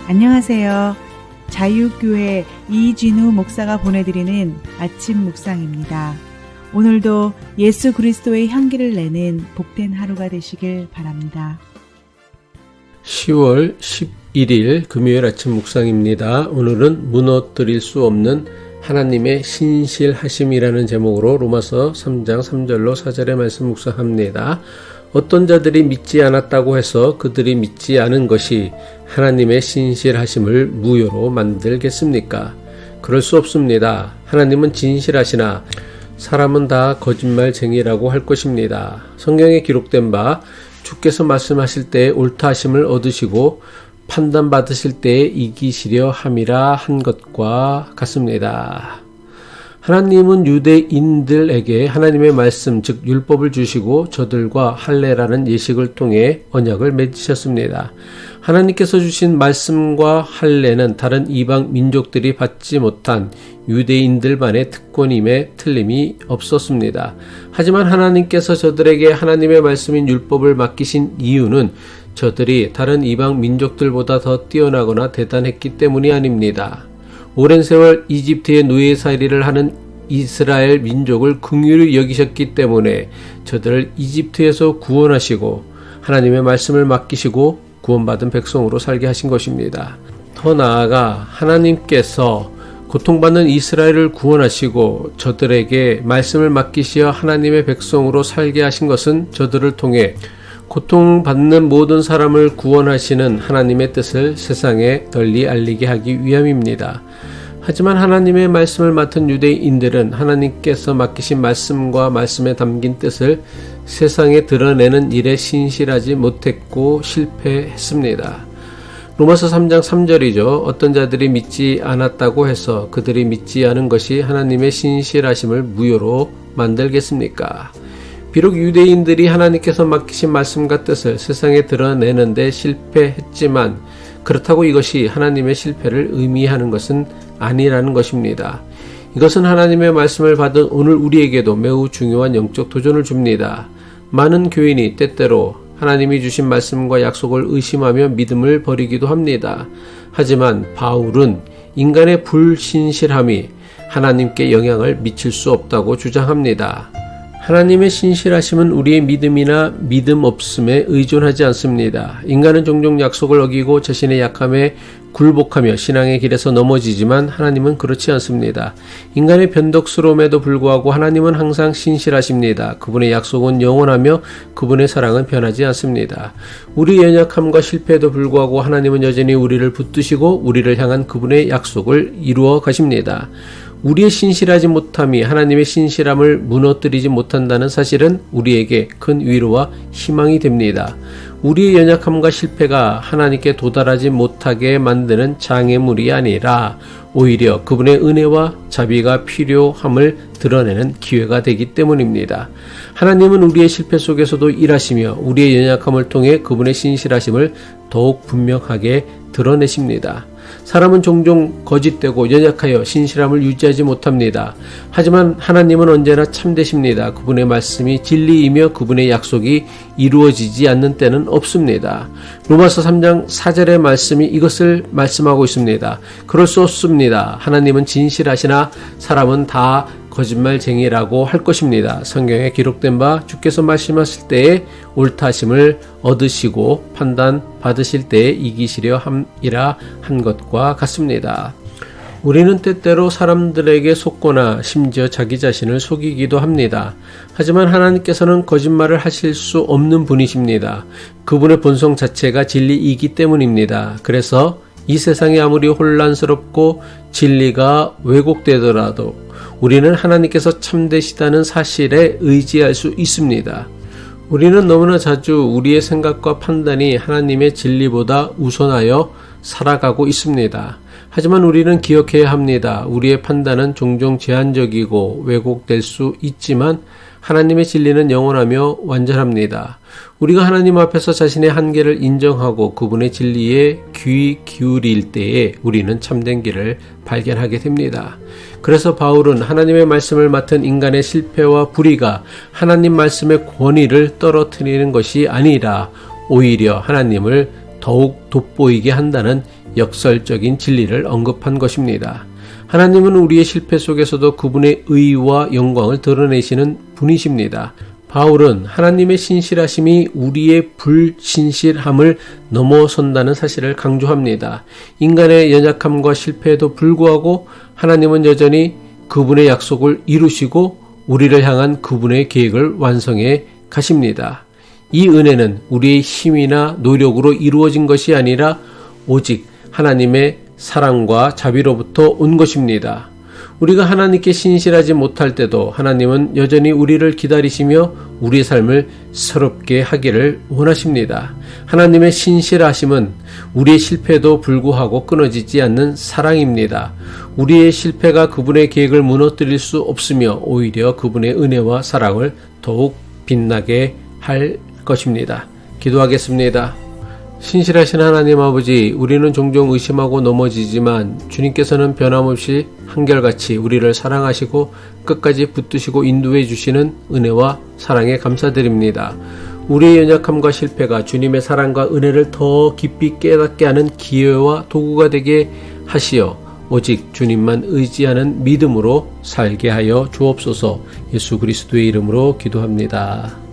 안녕하세요. 자유교회 이진우 목사가 보내드리는 아침 묵상입니다. 오늘도 예수 그리스도의 향기를 내는 복된 하루가 되시길 바랍니다. 10월 11일 금요일 아침 묵상입니다. 오늘은 무너뜨릴 수 없는 하나님의 신실하심이라는 제목으로 로마서 3장 3절로 4절의 말씀 묵상합니다. 어떤 자들이 믿지 않았다고 해서 그들이 믿지 않은 것이 하나님의 신실하심을 무효로 만들겠습니까? 그럴 수 없습니다. 하나님은 진실하시나 사람은 다 거짓말쟁이라고 할 것입니다. 성경에 기록된 바 주께서 말씀하실 때에 옳다 하심을 얻으시고 판단받으실 때에 이기시려 함이라 한 것과 같습니다. 하나님은 유대인들에게 하나님의 말씀 즉 율법을 주시고 저들과 할례라는 예식을 통해 언약을 맺으셨습니다. 하나님께서 주신 말씀과 할례는 다른 이방 민족들이 받지 못한 유대인들만의 특권임에 틀림이 없었습니다. 하지만 하나님께서 저들에게 하나님의 말씀인 율법을 맡기신 이유는 저들이 다른 이방 민족들보다 더 뛰어나거나 대단했기 때문이 아닙니다. 오랜 세월 이집트의 노예살이를 하는 이스라엘 민족을 긍휼히 여기셨기 때문에 저들을 이집트에서 구원하시고 하나님의 말씀을 맡기시고 구원받은 백성으로 살게 하신 것입니다. 더 나아가 하나님께서 고통받는 이스라엘을 구원하시고 저들에게 말씀을 맡기시어 하나님의 백성으로 살게 하신 것은 저들을 통해 고통받는 모든 사람을 구원하시는 하나님의 뜻을 세상에 널리 알리게 하기 위함입니다. 하지만 하나님의 말씀을 맡은 유대인들은 하나님께서 맡기신 말씀과 말씀에 담긴 뜻을 세상에 드러내는 일에 신실하지 못했고 실패했습니다. 로마서 3장 3절이죠. 어떤 자들이 믿지 않았다고 해서 그들이 믿지 않은 것이 하나님의 신실하심을 무효로 만들겠습니까? 비록 유대인들이 하나님께서 맡기신 말씀과 뜻을 세상에 드러내는데 실패했지만 그렇다고 이것이 하나님의 실패를 의미하는 것은 아니라는 것입니다. 이것은 하나님의 말씀을 받은 오늘 우리에게도 매우 중요한 영적 도전을 줍니다. 많은 교인이 때때로 하나님이 주신 말씀과 약속을 의심하며 믿음을 버리기도 합니다. 하지만 바울은 인간의 불신실함이 하나님께 영향을 미칠 수 없다고 주장합니다. 하나님의 신실하심은 우리의 믿음이나 믿음 없음에 의존하지 않습니다. 인간은 종종 약속을 어기고 자신의 약함에 굴복하며 신앙의 길에서 넘어지지만 하나님은 그렇지 않습니다. 인간의 변덕스러움에도 불구하고 하나님은 항상 신실하십니다. 그분의 약속은 영원하며 그분의 사랑은 변하지 않습니다. 우리 연약함과 실패에도 불구하고 하나님은 여전히 우리를 붙드시고 우리를 향한 그분의 약속을 이루어 가십니다. 우리의 신실하지 못함이 하나님의 신실함을 무너뜨리지 못한다는 사실은 우리에게 큰 위로와 희망이 됩니다. 우리의 연약함과 실패가 하나님께 도달하지 못하게 만드는 장애물이 아니라 오히려 그분의 은혜와 자비가 필요함을 드러내는 기회가 되기 때문입니다. 하나님은 우리의 실패 속에서도 일하시며 우리의 연약함을 통해 그분의 신실하심을 더욱 분명하게 드러내십니다. 사람은 종종 거짓되고 연약하여 신실함을 유지하지 못합니다. 하지만 하나님은 언제나 참되십니다. 그분의 말씀이 진리이며 그분의 약속이 이루어지지 않는 때는 없습니다. 로마서 3장 4절의 말씀이 이것을 말씀하고 있습니다. 그럴 수 없습니다. 하나님은 진실하시나 사람은 다 거짓말쟁이라고 할 것입니다. 성경에 기록된 바 주께서 말씀하실 때에 옳다 하심을 얻으시고 판단 받으실 때에 이기시려 함이라 한 것과 같습니다. 우리는 때때로 사람들에게 속거나 심지어 자기 자신을 속이기도 합니다. 하지만 하나님께서는 거짓말을 하실 수 없는 분이십니다. 그분의 본성 자체가 진리이기 때문입니다. 그래서 이 세상이 아무리 혼란스럽고 진리가 왜곡되더라도 우리는 하나님께서 참되시다는 사실에 의지할 수 있습니다. 우리는 너무나 자주 우리의 생각과 판단이 하나님의 진리보다 우선하여 살아가고 있습니다. 하지만 우리는 기억해야 합니다. 우리의 판단은 종종 제한적이고 왜곡될 수 있지만 하나님의 진리는 영원하며 완전합니다. 우리가 하나님 앞에서 자신의 한계를 인정하고 그분의 진리에 귀 기울일 때에 우리는 참된 길을 발견하게 됩니다. 그래서 바울은 하나님의 말씀을 맡은 인간의 실패와 불의가 하나님 말씀의 권위를 떨어뜨리는 것이 아니라 오히려 하나님을 더욱 돋보이게 한다는 역설적인 진리를 언급한 것입니다. 하나님은 우리의 실패 속에서도 그분의 의와 영광을 드러내시는 분이십니다. 바울은 하나님의 신실하심이 우리의 불신실함을 넘어선다는 사실을 강조합니다. 인간의 연약함과 실패에도 불구하고 하나님은 여전히 그분의 약속을 이루시고 우리를 향한 그분의 계획을 완성해 가십니다. 이 은혜는 우리의 힘이나 노력으로 이루어진 것이 아니라 오직 하나님의 사랑과 자비로부터 온 것입니다. 우리가 하나님께 신실하지 못할 때도 하나님은 여전히 우리를 기다리시며 우리의 삶을 새롭게 하기를 원하십니다. 하나님의 신실하심은 우리의 실패에도 불구하고 끊어지지 않는 사랑입니다. 우리의 실패가 그분의 계획을 무너뜨릴 수 없으며 오히려 그분의 은혜와 사랑을 더욱 빛나게 할 것입니다. 기도하겠습니다. 신실하신 하나님 아버지, 우리는 종종 의심하고 넘어지지만 주님께서는 변함없이 한결같이 우리를 사랑하시고 끝까지 붙드시고 인도해 주시는 은혜와 사랑에 감사드립니다. 우리의 연약함과 실패가 주님의 사랑과 은혜를 더 깊이 깨닫게 하는 기회와 도구가 되게 하시어 오직 주님만 의지하는 믿음으로 살게 하여 주옵소서. 예수 그리스도의 이름으로 기도합니다.